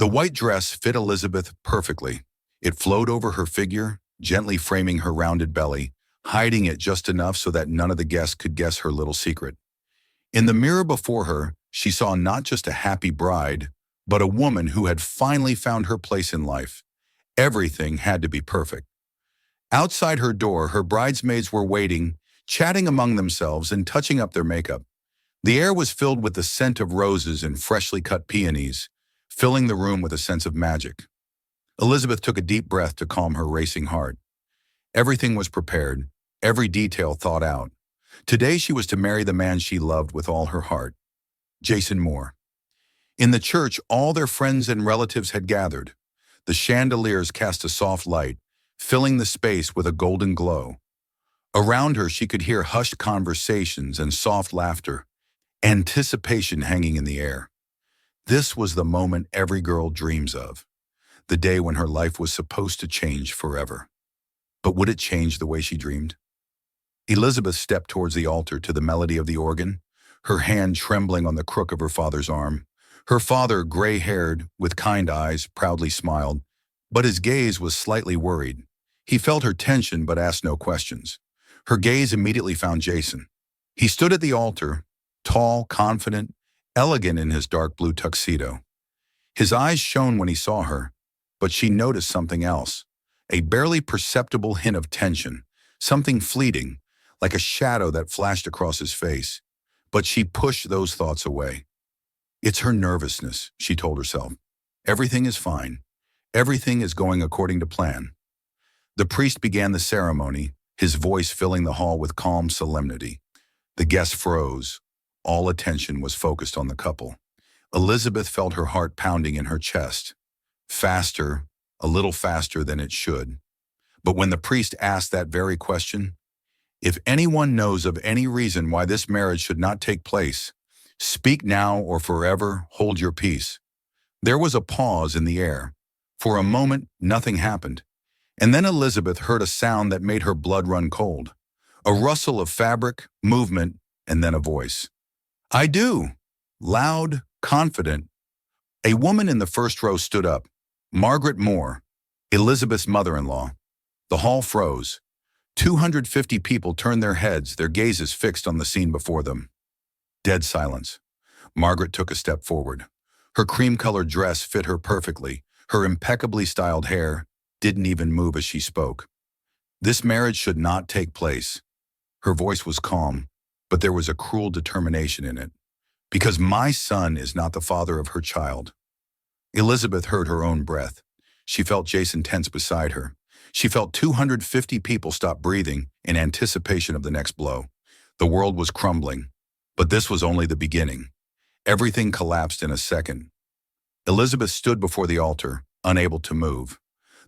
The white dress fit Elizabeth perfectly. It flowed over her figure, gently framing her rounded belly, hiding it just enough so that none of the guests could guess her little secret. In the mirror before her, she saw not just a happy bride, but a woman who had finally found her place in life. Everything had to be perfect. Outside her door, her bridesmaids were waiting, chatting among themselves and touching up their makeup. The air was filled with the scent of roses and freshly cut peonies, filling the room with a sense of magic. Elizabeth took a deep breath to calm her racing heart. Everything was prepared, every detail thought out. Today she was to marry the man she loved with all her heart, Jason Moore. In the church, all their friends and relatives had gathered. The chandeliers cast a soft light, filling the space with a golden glow. Around her, she could hear hushed conversations and soft laughter, anticipation hanging in the air. This was the moment every girl dreams of, the day when her life was supposed to change forever. But would it change the way she dreamed? Elizabeth stepped towards the altar to the melody of the organ, her hand trembling on the crook of her father's arm. Her father, gray-haired, with kind eyes, proudly smiled, but his gaze was slightly worried. He felt her tension but asked no questions. Her gaze immediately found Jason. He stood at the altar, tall, confident, elegant in his dark blue tuxedo. His eyes shone when he saw her, but she noticed something else, a barely perceptible hint of tension, something fleeting, like a shadow that flashed across his face. But she pushed those thoughts away. It's her nervousness, she told herself. Everything is fine. Everything is going according to plan. The priest began the ceremony, his voice filling the hall with calm solemnity. The guests froze. All attention was focused on the couple. Elizabeth felt her heart pounding in her chest. Faster, a little faster than it should. But when the priest asked that very question, if anyone knows of any reason why this marriage should not take place, speak now or forever hold your peace. There was a pause in the air. For a moment, nothing happened. And then Elizabeth heard a sound that made her blood run cold. A rustle of fabric, movement, and then a voice. I do. Loud, confident. A woman in the first row stood up. Margaret Moore, Elizabeth's mother-in-law. The hall froze. 250 people turned their heads, their gazes fixed on the scene before them. Dead silence. Margaret took a step forward. Her cream-colored dress fit her perfectly. Her impeccably styled hair didn't even move as she spoke. This marriage should not take place. Her voice was calm, but there was a cruel determination in it. Because my son is not the father of her child. Elizabeth heard her own breath. She felt Jason tense beside her. She felt 250 people stop breathing in anticipation of the next blow. The world was crumbling, but this was only the beginning. Everything collapsed in a second. Elizabeth stood before the altar, unable to move.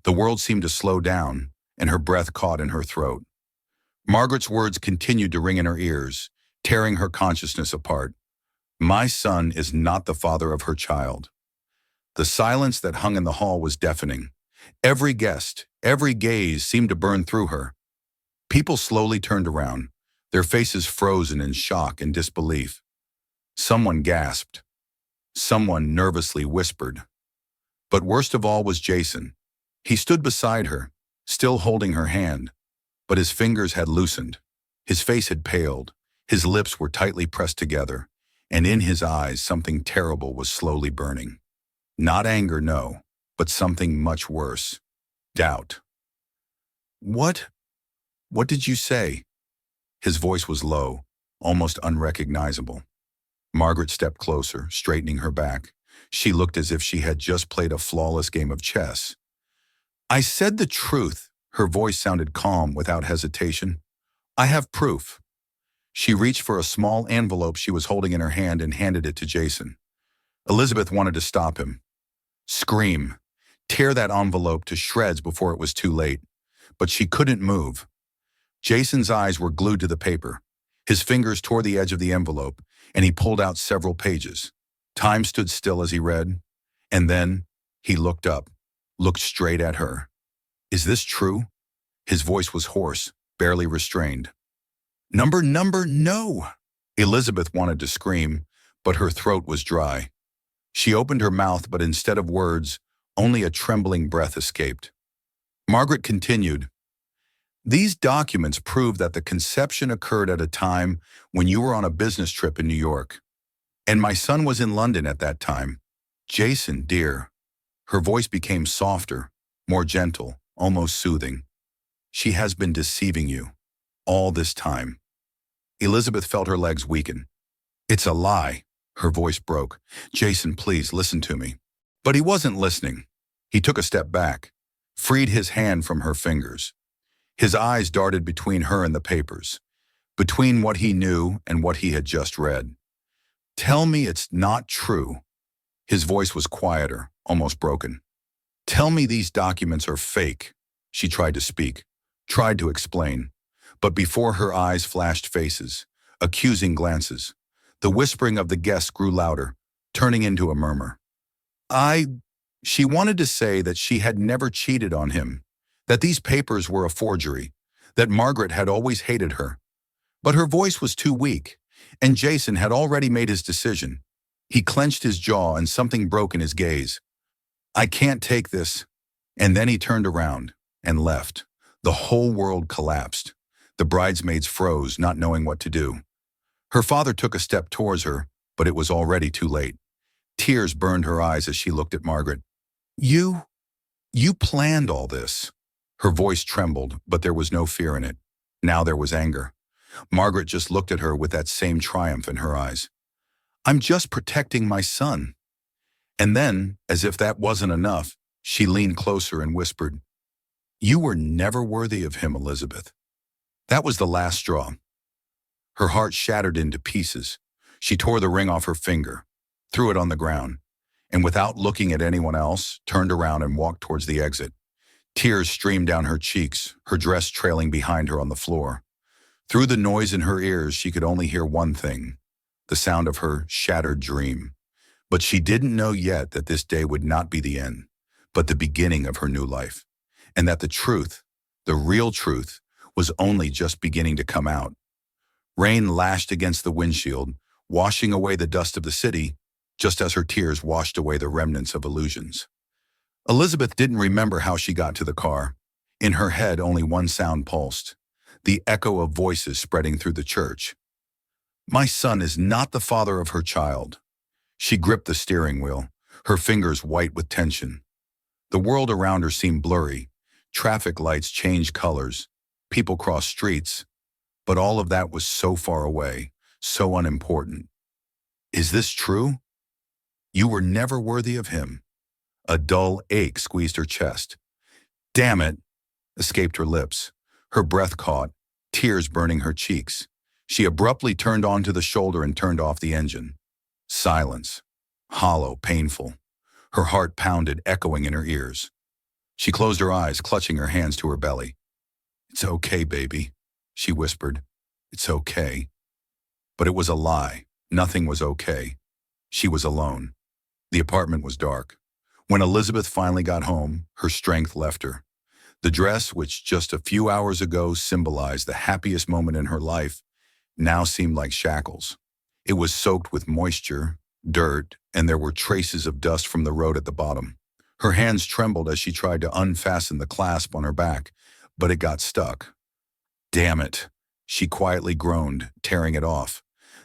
The world seemed to slow down, and her breath caught in her throat. Margaret's words continued to ring in her ears, tearing her consciousness apart. My son is not the father of her child. The silence that hung in the hall was deafening. Every guest, every gaze seemed to burn through her. People slowly turned around, their faces frozen in shock and disbelief. Someone gasped. Someone nervously whispered. But worst of all was Jason. He stood beside her, still holding her hand, but his fingers had loosened. His face had paled. His lips were tightly pressed together, and in his eyes something terrible was slowly burning. Not anger, no, but something much worse. Doubt. What did you say? His voice was low, almost unrecognizable. Margaret stepped closer, straightening her back. She looked as if she had just played a flawless game of chess. I said the truth. Her voice sounded calm without hesitation. I have proof. She reached for a small envelope she was holding in her hand and handed it to Jason. Elizabeth wanted to stop him. Scream. Tear that envelope to shreds before it was too late. But she couldn't move. Jason's eyes were glued to the paper. His fingers tore the edge of the envelope, and he pulled out several pages. Time stood still as he read, and then he looked up, looked straight at her. Is this true? His voice was hoarse, barely restrained. Number, no! Elizabeth wanted to scream, but her throat was dry. She opened her mouth, but instead of words, only a trembling breath escaped. Margaret continued, "These documents prove that the conception occurred at a time when you were on a business trip in New York, and my son was in London at that time. Jason, dear." Her voice became softer, more gentle, almost soothing. "She has been deceiving you all this time." Elizabeth felt her legs weaken. "It's a lie." Her voice broke. "Jason, please listen to me." But he wasn't listening. He took a step back, freed his hand from her fingers. His eyes darted between her and the papers, between what he knew and what he had just read. "Tell me it's not true." His voice was quieter, almost broken. "Tell me these documents are fake." She tried to speak, tried to explain, but before her eyes flashed faces, accusing glances. The whispering of the guests grew louder, turning into a murmur. She wanted to say that she had never cheated on him, that these papers were a forgery, that Margaret had always hated her. But her voice was too weak, and Jason had already made his decision. He clenched his jaw and something broke in his gaze. "I can't take this." And then he turned around and left. The whole world collapsed. The bridesmaids froze, not knowing what to do. Her father took a step towards her, but it was already too late. Tears burned her eyes as she looked at Margaret. You planned all this." Her voice trembled, but there was no fear in it. Now there was anger. Margaret just looked at her with that same triumph in her eyes. "I'm just protecting my son." And then, as if that wasn't enough, she leaned closer and whispered, "You were never worthy of him, Elizabeth." That was the last straw. Her heart shattered into pieces. She tore the ring off her finger, threw it on the ground, and without looking at anyone else, turned around and walked towards the exit. Tears streamed down her cheeks, her dress trailing behind her on the floor. Through the noise in her ears, she could only hear one thing, the sound of her shattered dream. But she didn't know yet that this day would not be the end, but the beginning of her new life, and that the truth, the real truth, was only just beginning to come out. Rain lashed against the windshield, washing away the dust of the city, just as her tears washed away the remnants of illusions. Elizabeth didn't remember how she got to the car. In her head, only one sound pulsed, the echo of voices spreading through the church. "My son is not the father of her child." She gripped the steering wheel, her fingers white with tension. The world around her seemed blurry. Traffic lights changed colors. People crossed streets. But all of that was so far away, so unimportant. "Is this true? You were never worthy of him." A dull ache squeezed her chest. "Damn it," escaped her lips. Her breath caught, tears burning her cheeks. She abruptly turned onto the shoulder and turned off the engine. Silence. Hollow, painful. Her heart pounded, echoing in her ears. She closed her eyes, clutching her hands to her belly. "It's okay, baby," she whispered. "It's okay." But it was a lie. Nothing was okay. She was alone. The apartment was dark. When Elizabeth finally got home, her strength left her. The dress, which just a few hours ago symbolized the happiest moment in her life, now seemed like shackles. It was soaked with moisture, dirt, and there were traces of dust from the road at the bottom. Her hands trembled as she tried to unfasten the clasp on her back, but it got stuck. "Damn it," she quietly groaned, tearing it off.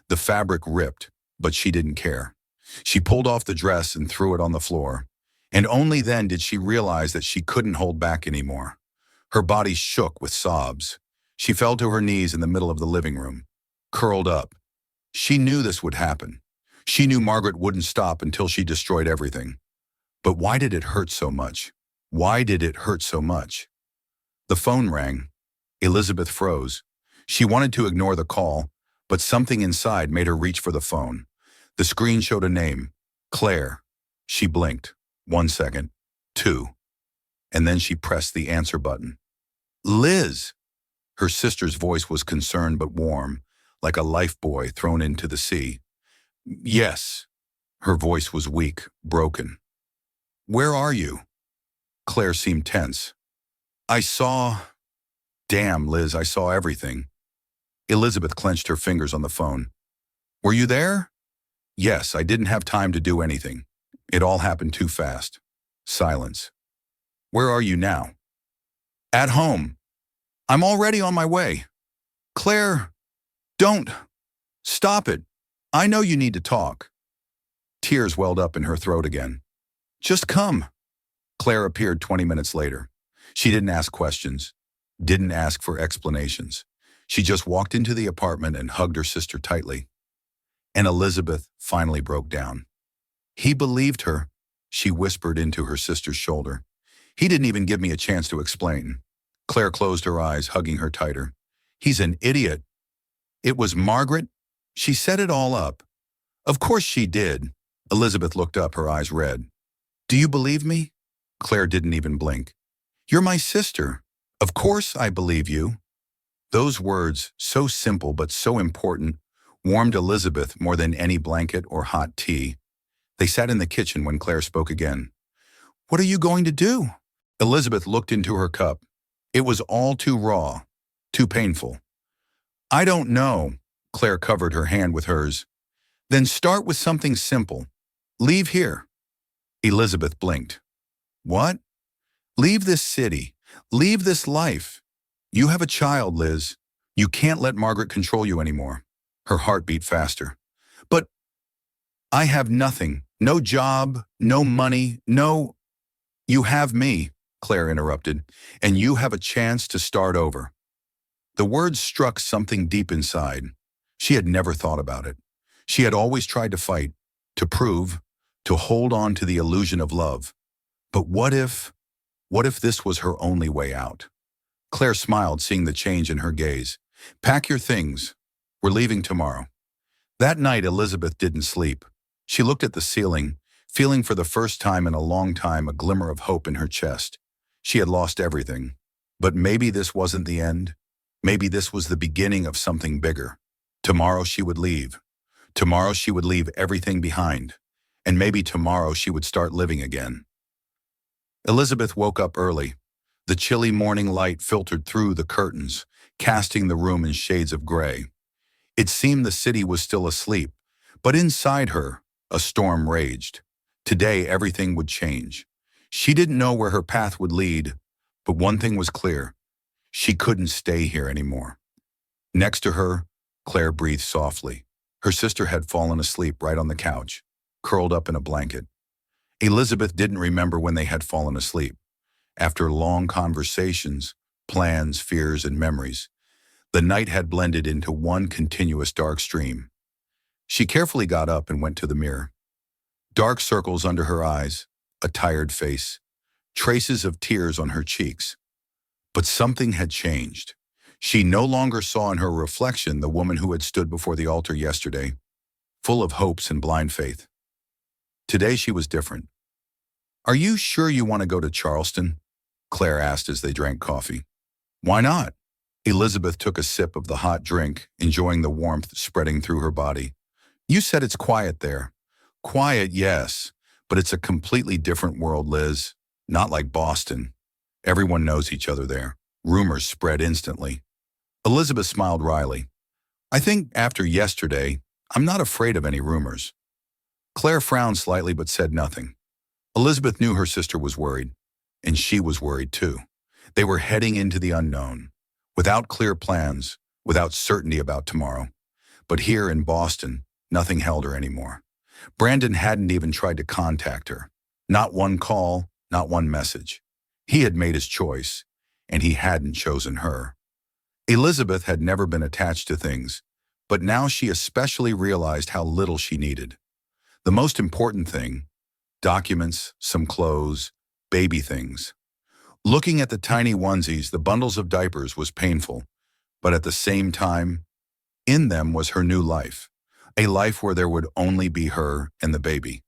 The fabric ripped, but she didn't care. She pulled off the dress and threw it on the floor. And only then did she realize that she couldn't hold back anymore. Her body shook with sobs. She fell to her knees in the middle of the living room, curled up. She knew this would happen. She knew Margaret wouldn't stop until she destroyed everything. But why did it hurt so much? Why did it hurt so much? The phone rang. Elizabeth froze. She wanted to ignore the call, but something inside made her reach for the phone. The screen showed a name, Claire. She blinked. 1 second, 2, and then she pressed the answer button. "Liz!" Her sister's voice was concerned but warm, like a lifebuoy thrown into the sea. "Yes." Her voice was weak, broken. "Where are you?" Claire seemed tense. "I saw—" "Damn, Liz, I saw everything." Elizabeth clenched her fingers on the phone. "Were you there?" "Yes, I didn't have time to do anything." It all happened too fast. Silence. Where are you now? At home. I'm already on my way. Claire, don't. Stop it. I know you need to talk. Tears welled up in her throat again. Just come. Claire appeared 20 minutes later. She didn't ask questions, didn't ask for explanations. She just walked into the apartment and hugged her sister tightly. And Elizabeth finally broke down. He believed her, she whispered into her sister's shoulder. He didn't even give me a chance to explain. Claire closed her eyes, hugging her tighter. He's an idiot. It was Margaret. She set it all up. Of course she did. Elizabeth looked up, her eyes red. Do you believe me? Claire didn't even blink. You're my sister. Of course I believe you. Those words, so simple but so important, warmed Elizabeth more than any blanket or hot tea. They sat in the kitchen when Claire spoke again. What are you going to do? Elizabeth looked into her cup. It was all too raw, too painful. I don't know. Claire covered her hand with hers. Then start with something simple. Leave here. Elizabeth blinked. What? Leave this city. Leave this life. You have a child, Liz. You can't let Margaret control you anymore. Her heart beat faster. But I have nothing. No job, no money, no... You have me, Claire interrupted, and you have a chance to start over. The words struck something deep inside. She had never thought about it. She had always tried to fight, to prove, to hold on to the illusion of love. But what if this was her only way out? Claire smiled, seeing the change in her gaze. Pack your things. We're leaving tomorrow. That night, Elizabeth didn't sleep. She looked at the ceiling, feeling for the first time in a long time a glimmer of hope in her chest. She had lost everything. But maybe this wasn't the end. Maybe this was the beginning of something bigger. Tomorrow she would leave. Tomorrow she would leave everything behind. And maybe tomorrow she would start living again. Elizabeth woke up early. The chilly morning light filtered through the curtains, casting the room in shades of gray. It seemed the city was still asleep, but inside her, a storm raged. Today, everything would change. She didn't know where her path would lead, but one thing was clear. She couldn't stay here anymore. Next to her, Claire breathed softly. Her sister had fallen asleep right on the couch, curled up in a blanket. Elizabeth didn't remember when they had fallen asleep. After long conversations, plans, fears, and memories, the night had blended into one continuous dark stream. She carefully got up and went to the mirror. Dark circles under her eyes, a tired face, traces of tears on her cheeks. But something had changed. She no longer saw in her reflection the woman who had stood before the altar yesterday, full of hopes and blind faith. Today she was different. Are you sure you want to go to Charleston? Claire asked as they drank coffee. Why not? Elizabeth took a sip of the hot drink, enjoying the warmth spreading through her body. You said it's quiet there. Quiet, yes, but it's a completely different world, Liz. Not like Boston. Everyone knows each other there. Rumors spread instantly. Elizabeth smiled wryly. I think after yesterday, I'm not afraid of any rumors. Claire frowned slightly but said nothing. Elizabeth knew her sister was worried, and she was worried too. They were heading into the unknown, without clear plans, without certainty about tomorrow. But here in Boston, nothing held her anymore. Brandon hadn't even tried to contact her. Not one call, not one message. He had made his choice, and he hadn't chosen her. Elizabeth had never been attached to things, but now she especially realized how little she needed. The most important thing, documents, some clothes, baby things. Looking at the tiny onesies, the bundles of diapers was painful, but at the same time, in them was her new life, a life where there would only be her and the baby.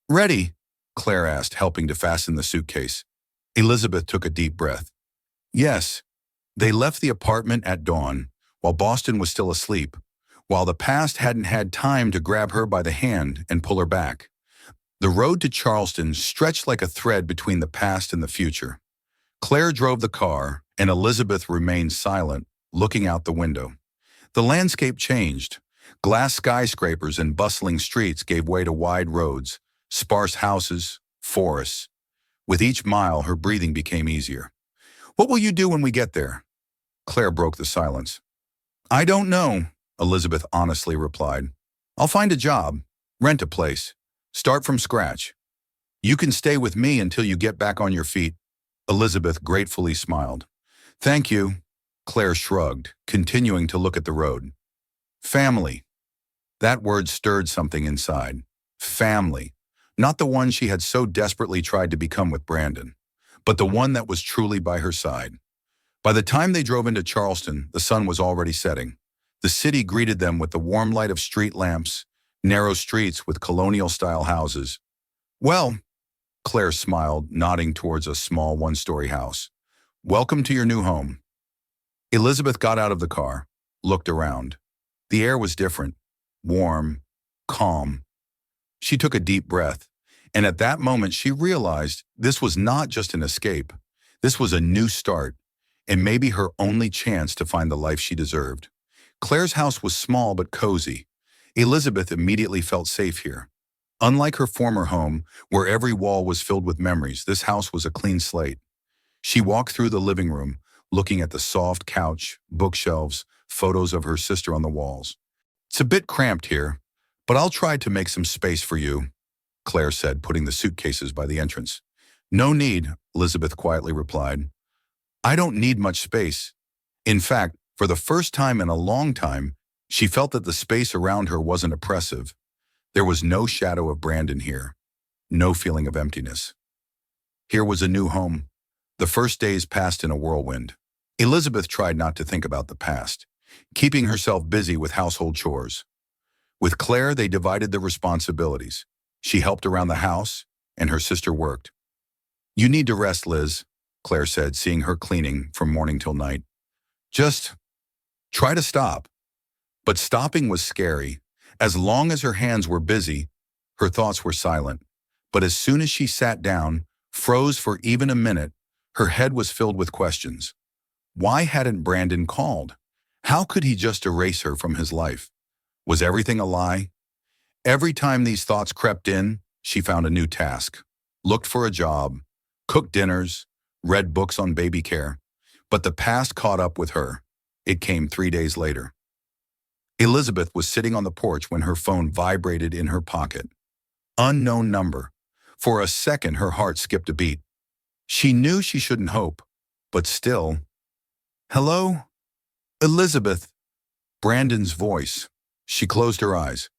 Ready? Claire asked, helping to fasten the suitcase. Elizabeth took a deep breath. Yes. They left the apartment at dawn, while Boston was still asleep, while the past hadn't had time to grab her by the hand and pull her back. The road to Charleston stretched like a thread between the past and the future. Claire drove the car, and Elizabeth remained silent, looking out the window. The landscape changed. Glass skyscrapers and bustling streets gave way to wide roads, Sparse houses, forests. With each mile, her breathing became easier. "What will you do when we get there?" Claire broke the silence. "I don't know," Elizabeth honestly replied. "I'll find a job, rent a place, start from scratch. You can stay with me until you get back on your feet." Elizabeth gratefully smiled. "Thank you," Claire shrugged, continuing to look at the road. Family. That word stirred something inside. Family. Not the one she had so desperately tried to become with Brandon, but the one that was truly by her side. By the time they drove into Charleston, the sun was already setting. The city greeted them with the warm light of street lamps, narrow streets with colonial-style houses. "Well," Claire smiled, nodding towards a small one-story house. "Welcome to your new home." Elizabeth got out of the car, looked around. The air was different, warm, calm. She took a deep breath, and at that moment she realized this was not just an escape. This was a new start, and maybe her only chance to find the life she deserved. Claire's house was small but cozy. Elizabeth immediately felt safe here. Unlike her former home, where every wall was filled with memories, this house was a clean slate. She walked through the living room, looking at the soft couch, bookshelves, photos of her sister on the walls. "It's a bit cramped here, but I'll try to make some space for you," Claire said, putting the suitcases by the entrance. "No need," Elizabeth quietly replied. "I don't need much space." In fact, for the first time in a long time, she felt that the space around her wasn't oppressive. There was no shadow of Brandon here, no feeling of emptiness. Here was a new home. The first days passed in a whirlwind. Elizabeth tried not to think about the past, keeping herself busy with household chores. With Claire, they divided the responsibilities. She helped around the house, and her sister worked. "You need to rest, Liz," Claire said, seeing her cleaning from morning till night. "Just try to stop." But stopping was scary. As long as her hands were busy, her thoughts were silent. But as soon as she sat down, froze for even a minute, her head was filled with questions. Why hadn't Brandon called? How could he just erase her from his life? Was everything a lie? Every time these thoughts crept in, she found a new task. Looked for a job, cooked dinners, read books on baby care. But the past caught up with her. It came 3 days later. Elizabeth was sitting on the porch when her phone vibrated in her pocket. Unknown number. For a second, her heart skipped a beat. She knew she shouldn't hope, but still. "Hello? Elizabeth." Brandon's voice. She closed her eyes.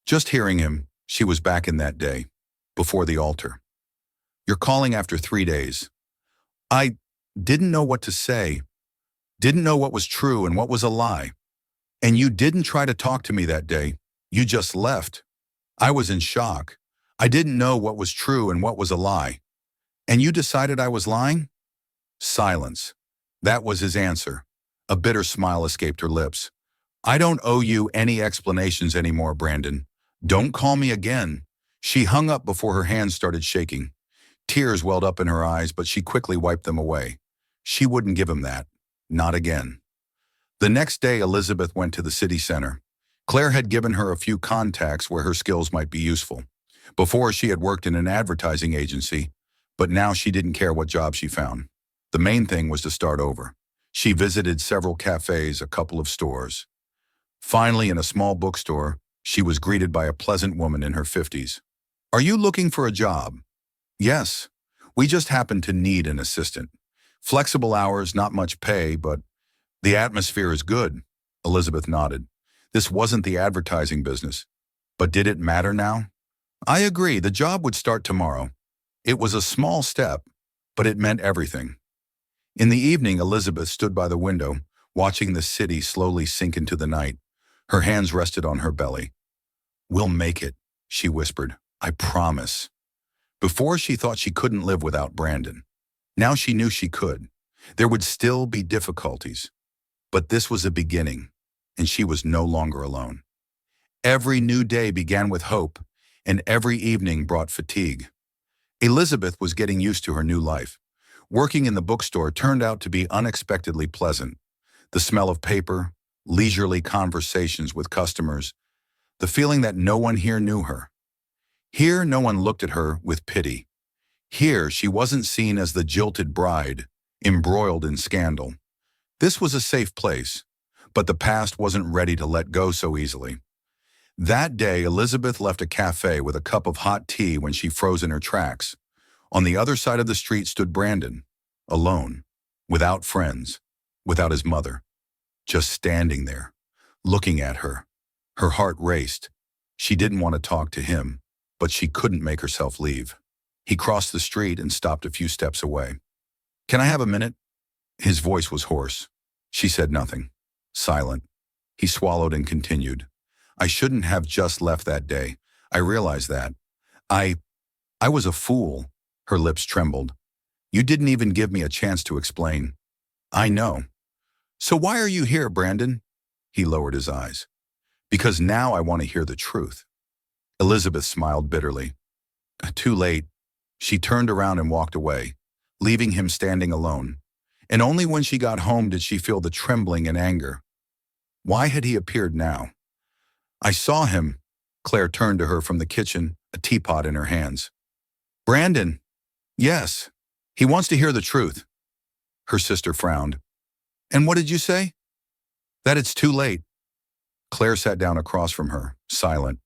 Just hearing him, she was back in that day, before the altar. "You're calling after 3 days. I didn't know what to say. Didn't know what was true and what was a lie. And you didn't try to talk to me that day. You just left. I was in shock. I didn't know what was true and what was a lie. And you decided I was lying?" Silence. That was his answer. A bitter smile escaped her lips. "I don't owe you any explanations anymore, Brandon. Don't call me again." She hung up before her hands started shaking. Tears welled up in her eyes, but she quickly wiped them away. She wouldn't give him that. Not again. The next day, Elizabeth went to the city center. Claire had given her a few contacts where her skills might be useful. Before, she had worked in an advertising agency, but now she didn't care what job she found. The main thing was to start over. She visited several cafes, a couple of stores. Finally, in a small bookstore, she was greeted by a pleasant woman in her 50s. "Are you looking for a job?" "Yes. We just happen to need an assistant. Flexible hours, not much pay, but the atmosphere is good." Elizabeth nodded. This wasn't the advertising business. But did it matter now? "I agree, the job would start tomorrow." It was a small step, but it meant everything. In the evening, Elizabeth stood by the window, watching the city slowly sink into the night. Her hands rested on her belly. "We'll make it," she whispered. "I promise." Before, she thought she couldn't live without Brandon. Now she knew she could. There would still be difficulties. But this was a beginning, and she was no longer alone. Every new day began with hope, and every evening brought fatigue. Elizabeth was getting used to her new life. Working in the bookstore turned out to be unexpectedly pleasant. The smell of paper, leisurely conversations with customers, the feeling that no one here knew her. Here, no one looked at her with pity. Here, she wasn't seen as the jilted bride, embroiled in scandal. This was a safe place, but the past wasn't ready to let go so easily. That day, Elizabeth left a cafe with a cup of hot tea when she froze in her tracks. On the other side of the street stood Brandon, alone, without friends, without his mother, just standing there, looking at her. Her heart raced. She didn't want to talk to him, but she couldn't make herself leave. He crossed the street and stopped a few steps away. "Can I have a minute?" His voice was hoarse. She said nothing. Silent. He swallowed and continued. "I shouldn't have just left that day. I realize that. I was a fool." Her lips trembled. "You didn't even give me a chance to explain." "I know." "So why are you here, Brandon?" He lowered his eyes. "Because now I want to hear the truth." Elizabeth smiled bitterly. Too late. She turned around and walked away, leaving him standing alone. And only when she got home did she feel the trembling and anger. Why had he appeared now? "I saw him." Claire turned to her from the kitchen, a teapot in her hands. "Brandon." "Yes. He wants to hear the truth." Her sister frowned. "And what did you say?" "That it's too late." Claire sat down across from her, silent.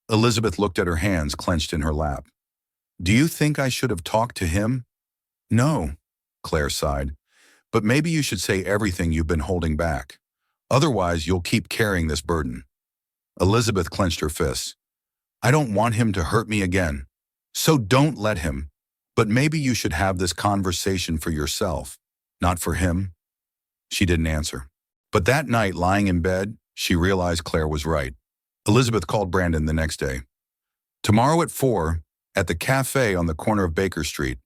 Elizabeth looked at her hands clenched in her lap. "Do you think I should have talked to him?" "No," Claire sighed. "But maybe you should say everything you've been holding back. Otherwise, you'll keep carrying this burden." Elizabeth clenched her fists. "I don't want him to hurt me again. So don't let him. But maybe you should have this conversation for yourself, not for him." She didn't answer. But that night, lying in bed, she realized Claire was right. Elizabeth called Brandon the next day. "Tomorrow at 4, at the cafe on the corner of Baker Street."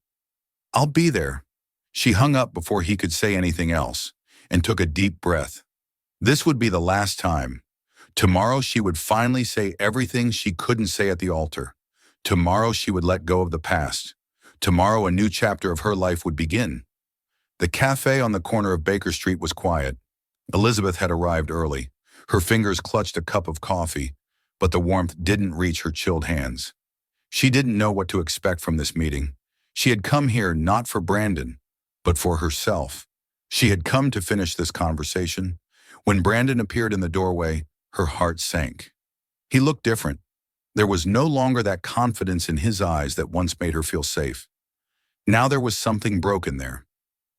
"I'll be there." She hung up before he could say anything else, and took a deep breath. This would be the last time. Tomorrow she would finally say everything she couldn't say at the altar. Tomorrow she would let go of the past. Tomorrow a new chapter of her life would begin. The cafe on the corner of Baker Street was quiet. Elizabeth had arrived early. Her fingers clutched a cup of coffee, but the warmth didn't reach her chilled hands. She didn't know what to expect from this meeting. She had come here not for Brandon, but for herself. She had come to finish this conversation. When Brandon appeared in the doorway, her heart sank. He looked different. There was no longer that confidence in his eyes that once made her feel safe. Now there was something broken there.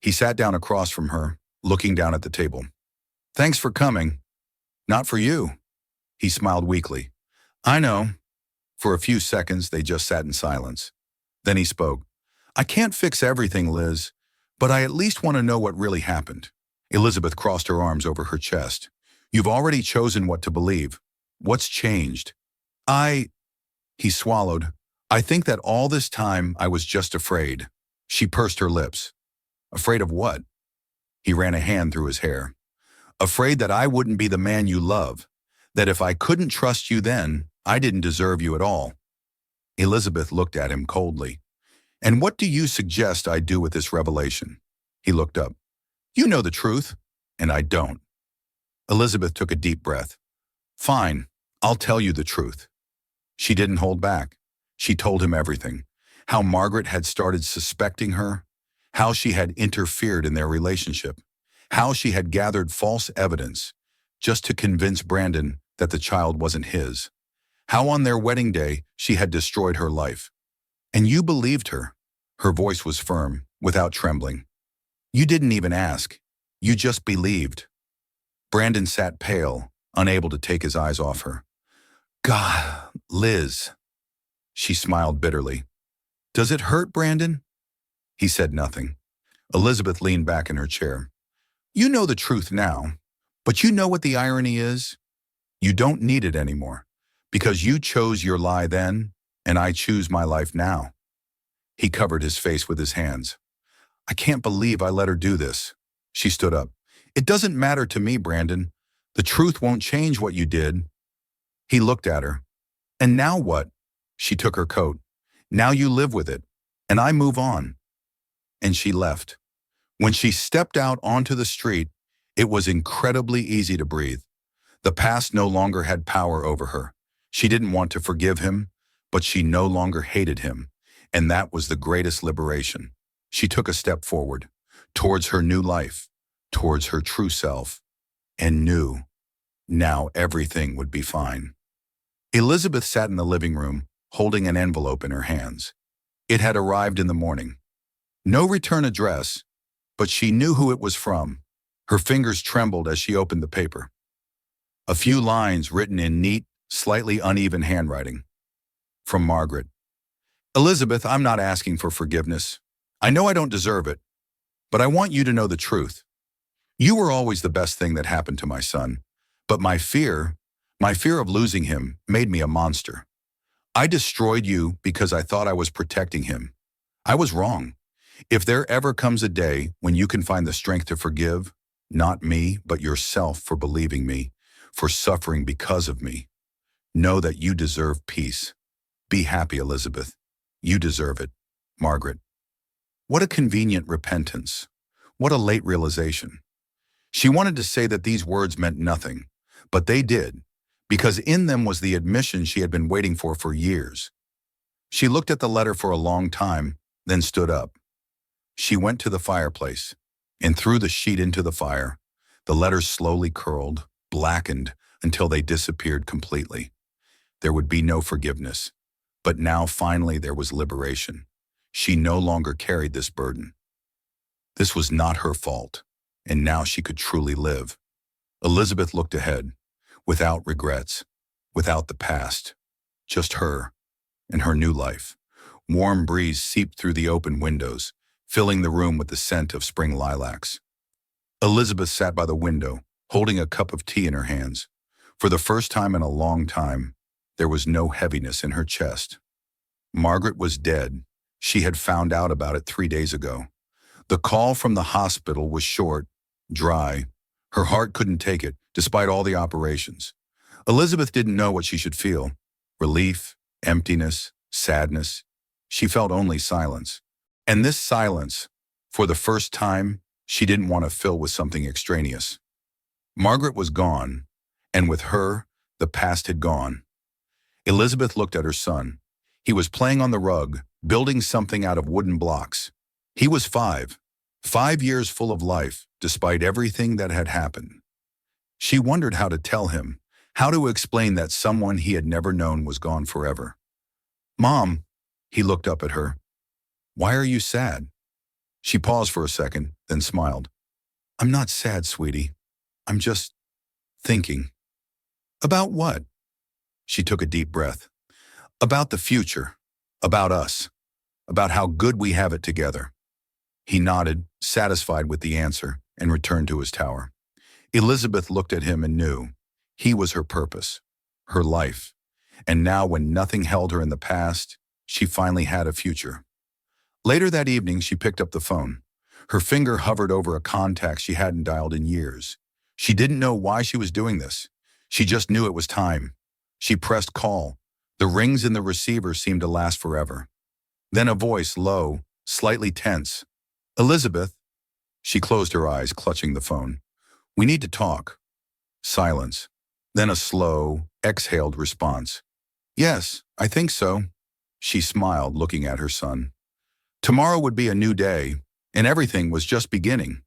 He sat down across from her, looking down at the table. "Thanks for coming." "Not for you." He smiled weakly. "I know." For a few seconds, they just sat in silence. Then he spoke. "I can't fix everything, Liz, but I at least want to know what really happened." Elizabeth crossed her arms over her chest. "You've already chosen what to believe. What's changed?" He swallowed. "I think that all this time I was just afraid." She pursed her lips. "Afraid of what?" He ran a hand through his hair. "Afraid that I wouldn't be the man you love. That if I couldn't trust you then, I didn't deserve you at all." Elizabeth looked at him coldly. "And what do you suggest I do with this revelation?" He looked up. "You know the truth, and I don't." Elizabeth took a deep breath. "Fine, I'll tell you the truth." She didn't hold back. She told him everything. How Margaret had started suspecting her, how she had interfered in their relationship, how she had gathered false evidence just to convince Brandon that the child wasn't his, how on their wedding day she had destroyed her life. "And you believed her." Her voice was firm, without trembling. "You didn't even ask. You just believed." Brandon sat pale, unable to take his eyes off her. "God, Liz." She smiled bitterly. "Does it hurt, Brandon?" He said nothing. Elizabeth leaned back in her chair. "You know the truth now, but you know what the irony is? You don't need it anymore, because you chose your lie then, and I choose my life now." He covered his face with his hands. "I can't believe I let her do this." She stood up. "It doesn't matter to me, Brandon. The truth won't change what you did." He looked at her. "And now what?" She took her coat. "Now you live with it, and I move on." And she left. When she stepped out onto the street, it was incredibly easy to breathe. The past no longer had power over her. She didn't want to forgive him, But she no longer hated him, and that was the greatest liberation. She took a step forward, towards her new life, towards her true self, and knew now everything would be fine. Elizabeth sat in the living room, holding an envelope in her hands. It had arrived in the morning. No return address, but she knew who it was from. Her fingers trembled as she opened the paper. A few lines written in neat, slightly uneven handwriting. From Margaret. Elizabeth, I'm not asking for forgiveness. I know I don't deserve it, but I want you to know the truth. You were always the best thing that happened to my son, but my fear of losing him made me a monster. I destroyed you because I thought I was protecting him. I was wrong. If there ever comes a day when you can find the strength to forgive, not me, but yourself for believing me, for suffering because of me, know that you deserve peace. Be happy, Elizabeth. You deserve it. Margaret. What a convenient repentance. What a late realization. She wanted to say that these words meant nothing, but they did, because in them was the admission she had been waiting for years. She looked at the letter for a long time, then stood up. She went to the fireplace and threw the sheet into the fire. The letters slowly curled, blackened, until they disappeared completely. There would be no forgiveness. But now finally there was liberation. She no longer carried this burden. This was not her fault, and now she could truly live. Elizabeth looked ahead, without regrets, without the past, just her and her new life. Warm breeze seeped through the open windows, filling the room with the scent of spring lilacs. Elizabeth sat by the window, holding a cup of tea in her hands. For the first time in a long time, there was no heaviness in her chest. Margaret was dead. She had found out about it 3 days ago. The call from the hospital was short, dry. Her heart couldn't take it, despite all the operations. Elizabeth didn't know what she should feel. Relief, emptiness, sadness. She felt only silence. And this silence, for the first time, she didn't want to fill with something extraneous. Margaret was gone, and with her, the past had gone. Elizabeth looked at her son. He was playing on the rug, building something out of wooden blocks. He was 5. 5 years full of life, despite everything that had happened. She wondered how to tell him, how to explain that someone he had never known was gone forever. Mom, he looked up at her. Why are you sad? She paused for a second, then smiled. I'm not sad, sweetie. I'm just thinking. About what? She took a deep breath. About the future. About us. About how good we have it together. He nodded, satisfied with the answer, and returned to his tower. Elizabeth looked at him and knew. He was her purpose, her life. And now when nothing held her in the past, she finally had a future. Later that evening, she picked up the phone. Her finger hovered over a contact she hadn't dialed in years. She didn't know why she was doing this. She just knew it was time. She pressed call. The rings in the receiver seemed to last forever. Then a voice, low, slightly tense. Elizabeth. She closed her eyes, clutching the phone. We need to talk. Silence. Then a slow, exhaled response. Yes, I think so. She smiled, looking at her son. Tomorrow would be a new day, and everything was just beginning.